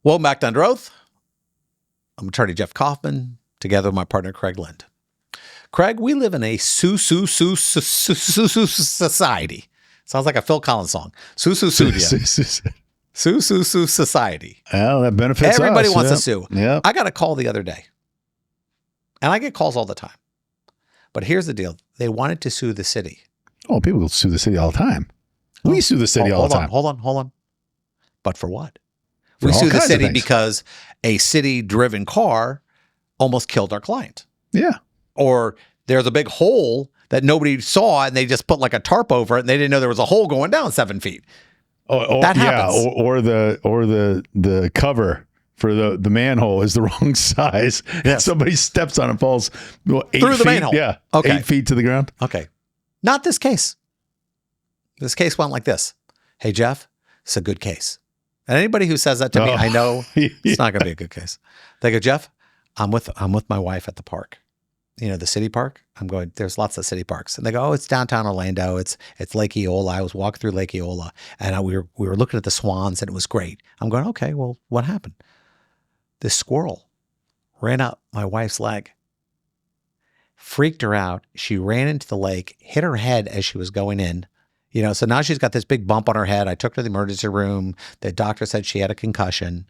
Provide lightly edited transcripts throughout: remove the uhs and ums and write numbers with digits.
Welcome back to Under Oath. I'm attorney Jeff Kaufman, together with my partner Craig Lynd. Craig, we live in a society. Sounds like a Phil Collins song. Society. Well, that benefits Everybody us. wants to sue. Yep. I got a call the other day, and I get calls all the time. But here's the deal. They wanted to sue the city. Oh, people will sue the city all the time. We sue the city all the time. Hold on. But for what? For We all sue the kinds of city things. because a city-driven car almost killed our client. Yeah. Or there's a big hole that nobody saw, and they just put like a tarp over it, and they didn't know there was a hole going down 7 feet. That happens. Or the cover for the manhole is the wrong size. Yes. Somebody steps on it, falls 8 Through the feet. manhole. Yeah. Okay. 8 feet to the ground. Okay. Not this case. This case went like this. Hey, Jeff, it's a good case. And anybody who says that to me, I know it's not going to be a good case. They go, Jeff, I'm with my wife at the park. You know, the city park. I'm going, there's lots of city parks. And they go, oh, it's downtown Orlando. It's Lake Eola. I was walking through Lake Eola, and we were looking at the swans, and it was great. I'm going, okay, well, what happened? This squirrel ran up my wife's leg, freaked her out. She ran into the lake, hit her head as she was going in. You know, so now she's got this big bump on her head. I took her to the emergency room. The doctor said she had a concussion.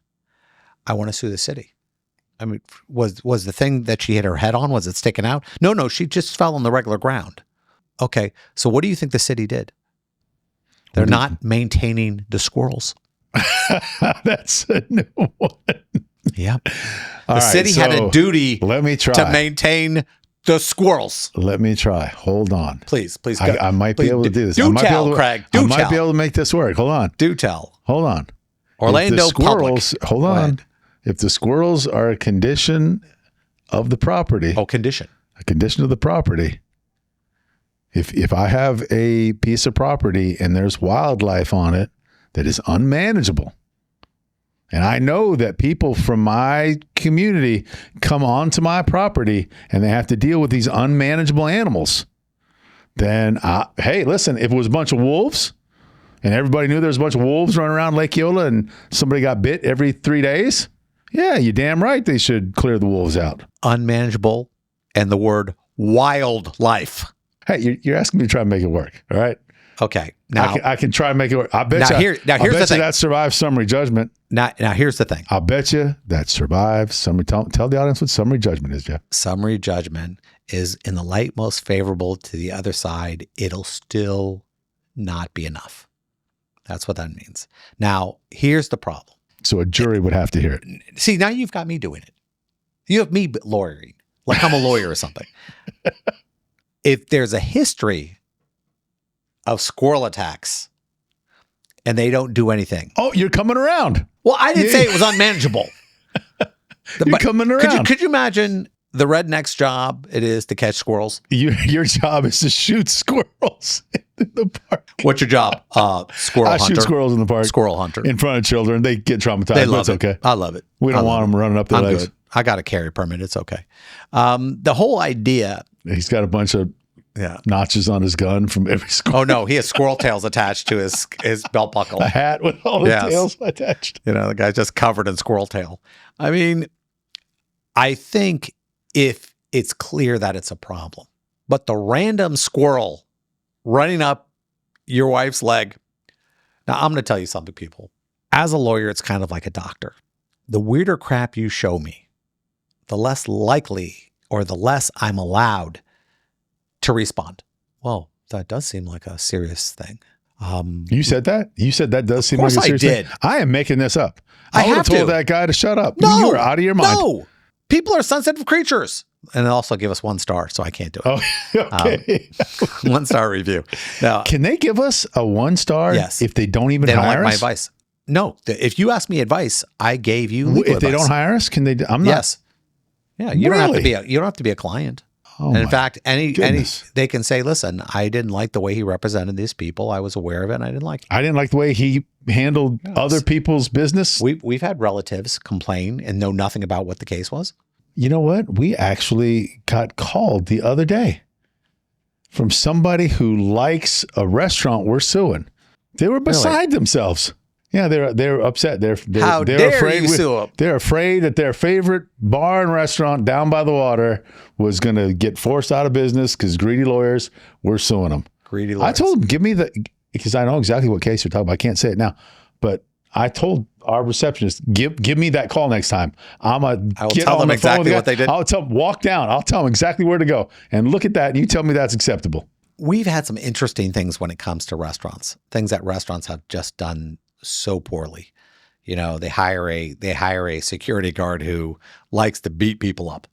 I want to sue the city. I mean, was the thing that she hit her head on, was it sticking out? No, she just fell on the regular ground. Okay, so what do you think the city did? They're not maintaining the squirrels. That's a new one. Yep. The city had a duty let me try. to maintain the squirrels. Let me try. Hold on. Please go. I might be able to do this. Do I might tell, be able to, Craig. I might be able to make this work. Hold on. Do tell. Hold on. Orlando If the squirrels, Public. hold Go on. ahead. If the squirrels are a condition of the property, Oh, condition. a condition of the property, if I have a piece of property and there's wildlife on it that is unmanageable, and I know that people from my community come onto my property and they have to deal with these unmanageable animals, then, hey, listen, if it was a bunch of wolves and everybody knew there was a bunch of wolves running around Lake Eola and somebody got bit every 3 days, yeah, you're damn right they should clear the wolves out. Unmanageable and the word wildlife. Hey, you're asking me to try and make it work, all right? Okay. Now, I can try and make it work. I bet Now you. here's I the bet thing. you that survives summary judgment. now here's the thing. I'll bet you that survives summary. Tell the audience what summary judgment is, Jeff. Summary judgment is in the light most favorable to the other side. It'll still not be enough. That's what that means. Now, here's the problem. So a jury would have to hear it. See, now you've got me doing it. You have me lawyering, like I'm a lawyer or something. If there's a history of squirrel attacks and they don't do anything. Oh, you're coming around. Well, I didn't say it was unmanageable. You're coming around. Could you imagine the redneck's job it is to catch squirrels? Your job is to shoot squirrels in the park. What's your job? Squirrel I hunter. shoot squirrels in the park. Squirrel hunter. In front of children. They get traumatized, They but love it's it. okay. I love it. We don't want them running up their I'm legs. good. I got a carry permit. It's okay. The whole idea. He's got a bunch of Yeah. notches on his gun from every squirrel. Oh no, he has squirrel tails attached to his belt buckle. A hat with all the Yes. tails attached. You know, the guy's just covered in squirrel tail. I mean, I think if it's clear that it's a problem, but the random squirrel running up your wife's leg. Now, I'm going to tell you something, people. As a lawyer, it's kind of like a doctor. The weirder crap you show me, the less likely or the less I'm allowed to respond. Well, that does seem like a serious thing. You said that? You said that does seem like a course I serious thing? did. I am making this up. I would have have told to. that guy to shut up. No, You were out of your mind. No, people are sensitive creatures. And also give us 1 star, so I can't do it. Oh, okay. 1-star review. Now, Can they give us a 1 star Yes. if they don't even they don't hire like my us? advice. No, if you ask me advice, I gave you legal If they advice. don't hire us, can they? I'm not. Yes. Yeah, you don't have to Really? be you don't have to be a client. Oh, And in my fact, any goodness. they can say, "Listen, I didn't like the way he represented these people. I was aware of it, and I didn't like it." I didn't like the way he handled other people's business. We've had relatives complain and know nothing about what the case was. You know what? We actually got called the other day from somebody who likes a restaurant we're suing. They were beside themselves. Yeah, they're upset. They're How they're dare afraid you sue 'em? They're afraid that their favorite bar and restaurant down by the water was going to get forced out of business because greedy lawyers were suing them. Greedy lawyers. I told them, give me because I know exactly what case you're talking about. I can't say it now, but I told our receptionist, give me that call next time. I will tell them exactly what they did. I'll tell them, walk down. I'll tell them exactly where to go and look at that. And you tell me that's acceptable. We've had some interesting things when it comes to restaurants, things that restaurants have just done so poorly. You know, they hire a security guard who likes to beat people up.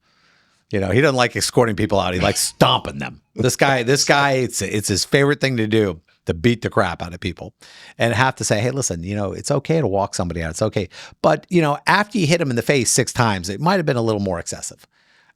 You know, he doesn't like escorting people out. He likes stomping them. This guy, it's his favorite thing to do, to beat the crap out of people. And have to say, hey, listen, you know, it's okay to walk somebody out. It's okay. But, you know, after you hit him in the face 6 times, it might have been a little more excessive.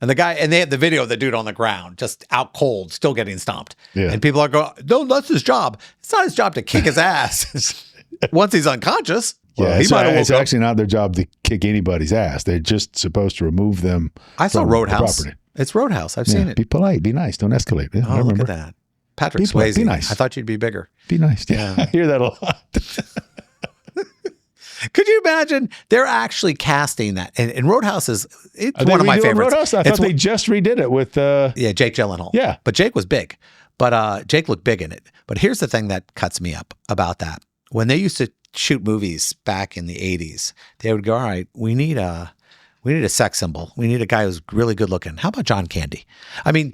And they had the video of the dude on the ground, just out cold, still getting stomped. Yeah. And people are going, no, that's his job. It's not his job to kick his ass once he's unconscious. Well, yeah, it's actually not their job to kick anybody's ass. They're just supposed to remove them. I saw Roadhouse. It's Roadhouse. I've seen it. Be polite. Be nice. Don't escalate. Yeah, look at that. Patrick Swayze. Be nice. I thought you'd be bigger. Be nice. Yeah. I hear that a lot. Could you imagine? They're actually casting that. And Roadhouse it's one of my favorites. Roadhouse? I thought they just redid it with Jake Gyllenhaal. Yeah. But Jake was big. But Jake looked big in it. But here's the thing that cuts me up about that. When they used to shoot movies back in the 80s, they would go, all right, we need a sex symbol. We need a guy who's really good looking. How about John Candy? I mean,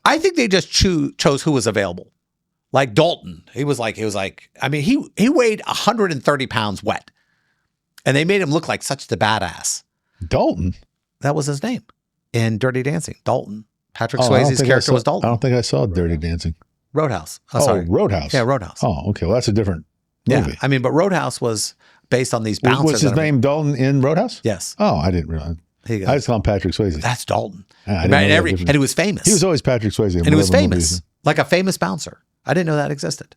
I think they just chose who was available. Like Dalton. He was like, I mean, he weighed 130 pounds wet. And they made him look like such the badass. Dalton? That was his name in Dirty Dancing. Dalton. Patrick Swayze's character was Dalton. I don't think I saw Dirty Dancing. Roadhouse. Sorry. Roadhouse. Yeah, Roadhouse. Oh, okay. Well, that's a different movie. Yeah, I mean, but Roadhouse was based on these bouncers. Was his name Dalton in Roadhouse? Yes. Oh, I didn't realize. I just call him Patrick Swayze. That's Dalton. And he was famous. He was always Patrick Swayze. And he was famous. Like a famous bouncer. I didn't know that existed.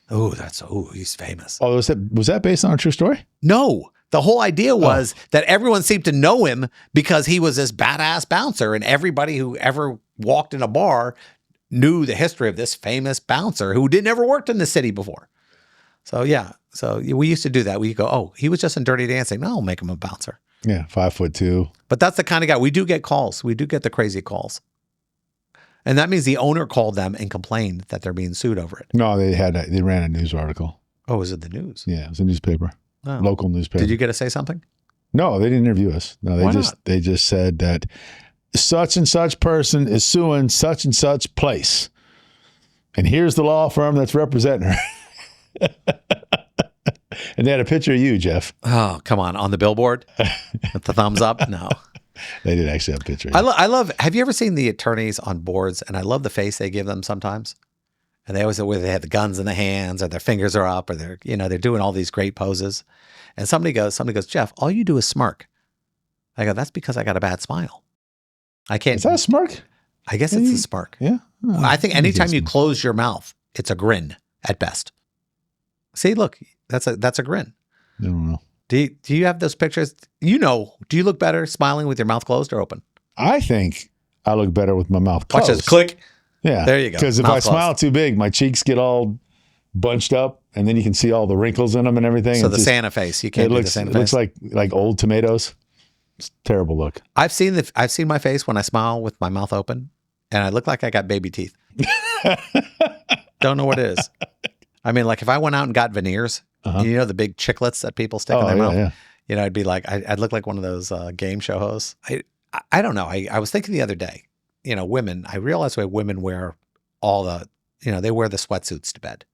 He's famous. Oh, was that based on a true story? No. The whole idea was that everyone seemed to know him because he was this badass bouncer, and everybody who ever walked in a bar knew the history of this famous bouncer who never worked in the city before. So yeah, we used to do that. We go, oh, he was just in Dirty Dancing. No, I'll make him a bouncer. Yeah, 5'2". But that's the kind of guy. We do get calls. We do get the crazy calls. And that means the owner called them and complained that they're being sued over it. No, they ran a news article. Oh, was it the news? Yeah, it was a newspaper. Oh. Local newspaper. Did you get to say something? No, they didn't interview us. No, they just said that such and such person is suing such and such place. And here's the law firm that's representing her. And they had a picture of you, Jeff. Oh, come on the billboard with the thumbs up? No. They did actually have a picture. I love, have you ever seen the attorneys on boards? And I love the face they give them sometimes. And they always, whether they have the guns in the hands or their fingers are up or they're doing all these great poses. And somebody goes, Jeff, all you do is smirk. I go, that's because I got a bad smile. I can't. Is that a smirk? I guess it's a smirk. Yeah. Oh, I think anytime you close your mouth, it's a grin at best. See, look, that's a grin. I don't know. Do you have those pictures? Do you look better smiling with your mouth closed or open? I think I look better with my mouth closed. Watch this. Click. Yeah. There you go. Because if I smile too big, my cheeks get all bunched up and then you can see all the wrinkles in them and everything. So Santa face. You can't do the Santa face. It looks like old tomatoes. It's a terrible look. I've seen my face when I smile with my mouth open and I look like I got baby teeth. Don't know what it is. I mean, like if I went out and got veneers, the big chiclets that people stick in their mouth, I'd be like, I'd look like one of those game show hosts. I don't know. I was thinking the other day, women, I realize why women wear all the, they wear the sweatsuits to bed.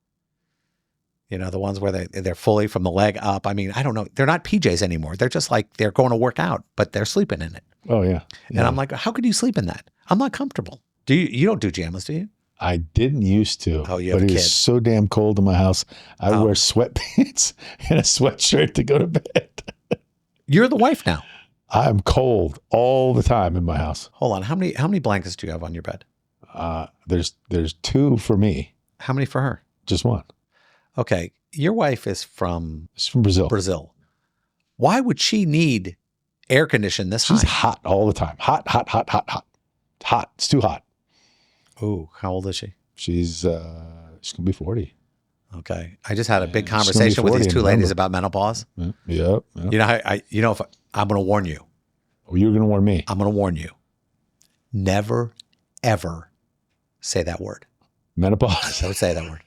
The ones where they're fully from the leg up. I mean, I don't know. They're not PJs anymore. They're just like, they're going to work out, but they're sleeping in it. Oh yeah. And I'm like, how could you sleep in that? I'm not comfortable. You don't do pajamas, do you? I didn't used to. Oh, you have a kid. But it's so damn cold in my house. I wear sweatpants and a sweatshirt to go to bed. You're the wife now. I'm cold all the time in my house. Hold on. How many blankets do you have on your bed? There's 2 for me. How many for her? Just 1. Okay. Your wife is from... She's from Brazil. Brazil. Why would she need air conditioning this high? She's hot all the time. Hot. Hot. It's too hot. Ooh, how old is she? She's going to be 40. Okay. I just had a big She's gonna be conversation with 40 these two in ladies November. about menopause. Yep. You know, if I'm going to warn you. Oh, you're going to warn me. I'm going to warn you. Never, ever say that word. Menopause. Don't say that word.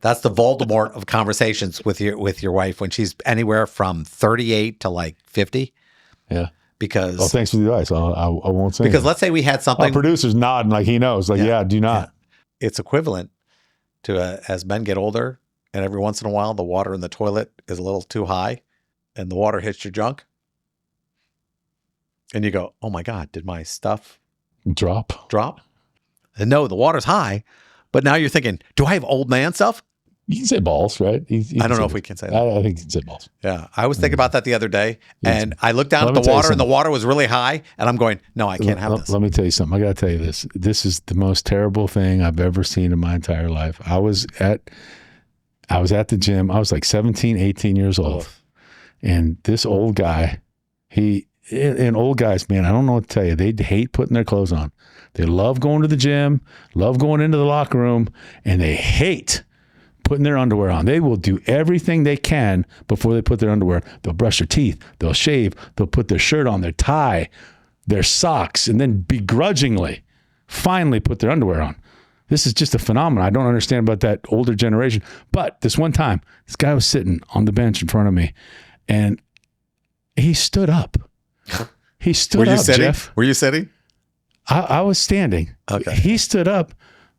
That's the Voldemort of conversations with your wife when she's anywhere from 38 to like 50. Yeah. Because thanks for the advice. I won't say. Because let's say we had something. Our producer's nodding like he knows. Like, yeah, do not. Yeah. It's equivalent to as men get older, and every once in a while the water in the toilet is a little too high, and the water hits your junk, and you go, "Oh my God, did my stuff drop?" And no, the water's high, but now you're thinking, "Do I have old man stuff?" You can say balls, right? I don't know if we can say that. I think you can say balls. Yeah. I was thinking about that the other day, and I looked down at the water, and the water was really high, and I'm going, no, I can't have this. Let me tell you something. I got to tell you this. This is the most terrible thing I've ever seen in my entire life. I was at the gym. I was like 17, 18 years old. And this old guy, and old guys, man, I don't know what to tell you. They hate putting their clothes on. They love going to the gym, love going into the locker room, and they hate putting their underwear on. They will do everything they can before they put their underwear. They'll brush their teeth. They'll shave. They'll put their shirt on, their tie, their socks, and then begrudgingly, finally put their underwear on. This is just a phenomenon. I don't understand about that older generation. But this one time, this guy was sitting on the bench in front of me, and he stood up. He stood up, Jeff. Were you sitting? I was standing. Okay. He stood up,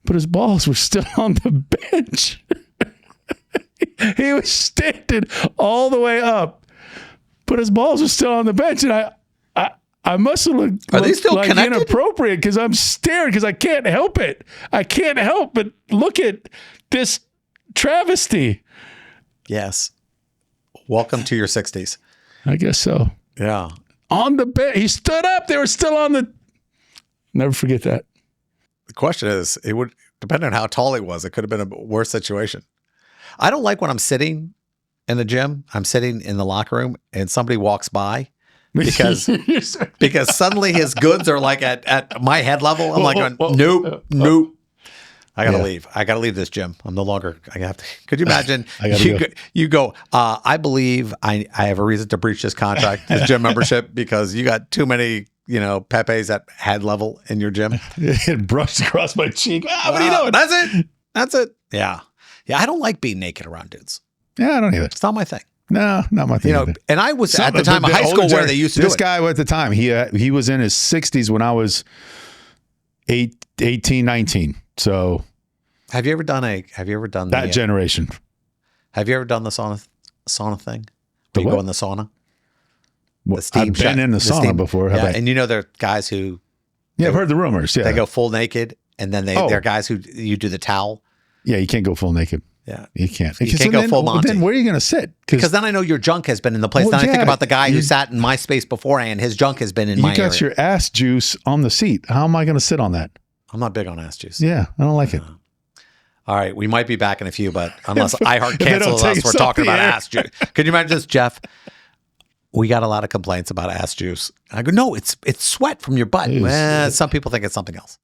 but his balls were still on the bench. He was standing all the way up, but his balls were still on the bench, and I must have looked Are they still like connected? Inappropriate because I'm staring because I can't help it. I can't help but look at this travesty. Yes. Welcome to your 60s. I guess so. Yeah. On the bench, he stood up. They were still on the. Never forget that. The question is, it would depend on how tall he was. It could have been a worse situation. I don't like when I'm sitting in the gym. I'm sitting in the locker room and somebody walks by because suddenly his goods are like at my head level. I'm like, nope. I gotta leave. I gotta leave this gym. I'm no longer. I have to. Could you imagine? You go. I believe I have a reason to breach this contract, this gym membership, because you got too many. Pepes at head level in your gym. It brushed across my cheek. What are you doing? That's it. Yeah. I don't like being naked around dudes. Yeah, I don't either. It's not my thing. No, not my thing. Either. And I was at the time of high school where they used to do it. This guy at the time, he was in his 60s when I was 18, 19. So, have you ever done that generation? Have you ever done the sauna thing? The you what? go in the sauna. I've been in the sauna before. Yeah, and there are guys who. Yeah, I've heard the rumors. Yeah, they go full naked, and then they're guys who you do the towel. Yeah, you can't go full naked. Yeah, you can't. You can't go full Monty. Then where are you going to sit? Because then I know your junk has been in the place. Then I think about the guy who sat in my space beforehand. His junk has been in my area. You got your ass juice on the seat. How am I going to sit on that? I'm not big on ass juice. Yeah, I don't like it. All right, we might be back in a few, but unless iHeart cancels us, we're talking about ass juice. Can you imagine this, Jeff? We got a lot of complaints about ass juice. I go, no, it's sweat from your butt. Some people think it's something else.